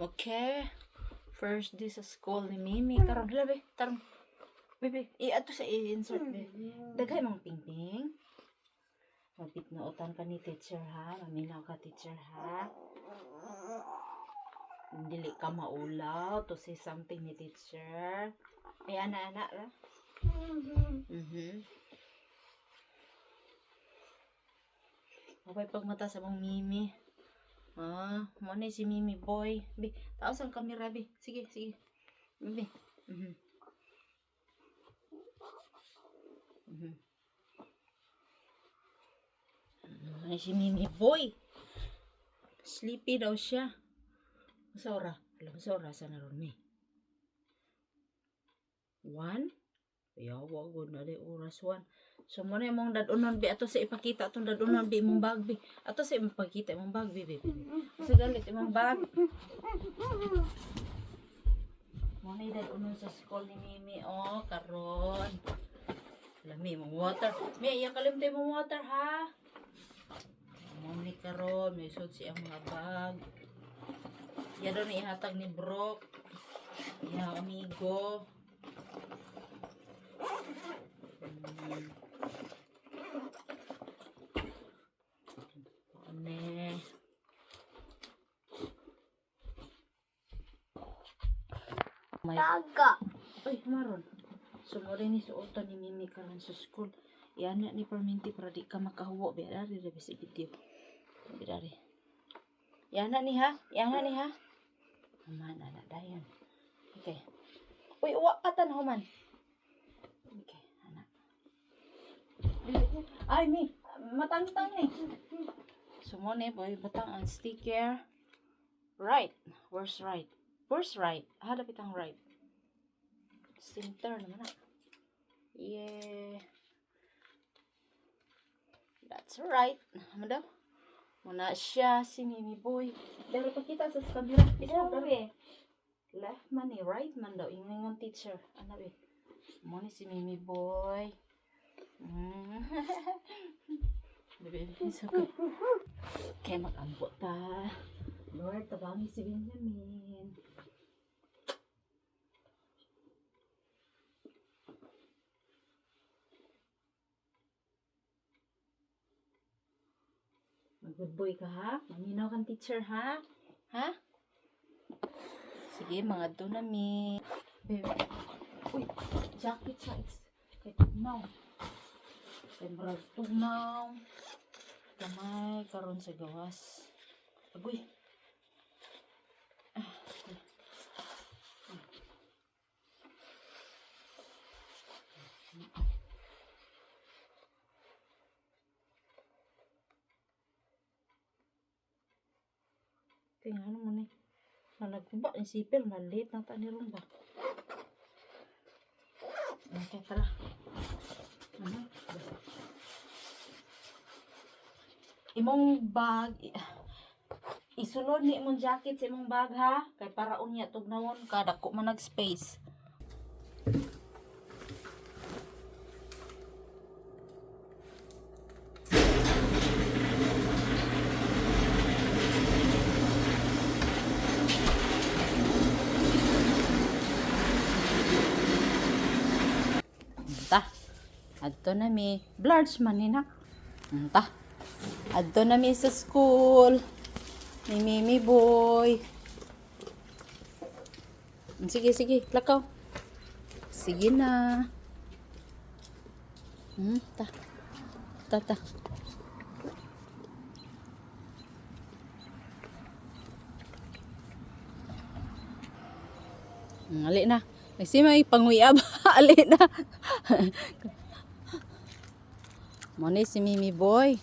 Okay. First day sa school ni Mimi. Karon labi, tarong. Bebe, ato sa i-insert be. Daghay mong pingping. Mapitnootan ka ni teacher ha. Maminaw ka teacher ha. Dili ka maulaw to say something ni teacher. Ay ana-ana ra. Okay, pagmata sa mong Mimi. Mo ni si Mimi boy. Bi, taas ang kamera bi. Sige, sige. Bi. Ay, si Mimi boy. Sleepy daw siya. Masa ora? Alam, masa ora sa naron mi? 1? Yawa, good na di oras 1. So, muna yung dadunon, bi. Ato sa ipakita itong dadunon, bi. Imong bag, bi. Ato sa ipakita, imong bag, bi. Kasi galit, imong bag. Muna yung dadunon sa school ni Mimi. Oh, karon. Lami, imong water. Mi, iya kalimta imong water, ha? Muna karon. May suot siyang mga bag. Iya doon ihatag ni Brooke. Iya, amigo. Taga. Ay, maron. Sumuli ni suotan ni Mimi karon sa school. Yan ni perminti para di ka makahuwa. Biarari rin sa video. Biarari. Yan ni ha? Yan ni ha? Aman, anak dayan. Okay. Uy, uwa ka tan, man. Okay, anak. Ay, mi. Matang-tang ni. Sumuli, boy. Batang ang sticker. Right. Where's right? Where's right? Halapit ang right. Center naman na. Yeah. That's right. Ano daw? Muna siya, si Mimi boy. Dari pa kita sa kamera. Isa dari. Left man ni, right man daw. Yung teacher. Ano ba? Muna si Mimi boy. It's okay. Okay, mag-ambot ta. Lord, tabangi si Benjamin. Good boy ka ha? Maminaw kang teacher ha? Ha? Sige, mga dunami. Uy, jacket size. Kay tugnaw. Kay marag tugnaw. Kamay, karon sa gawas. Agoy. Tingnan mo ni. Nagkuba ni sipil, maliit na ta ni Rumba. Okay, tara. Imong bag, isulod ni imong jacket sa imong bag ha. Kay para unya tugnawon ka, dako man nag-space. Ta. Adto na mi. Blarge man ni nak. Ta. Adto na mi sa school. Ni Mimi boy. Sige, sige. Lakaw. Sige na. Ta. Ta. Ali na. Kasi may panguyab. Ali na. Muna si Mimi boy.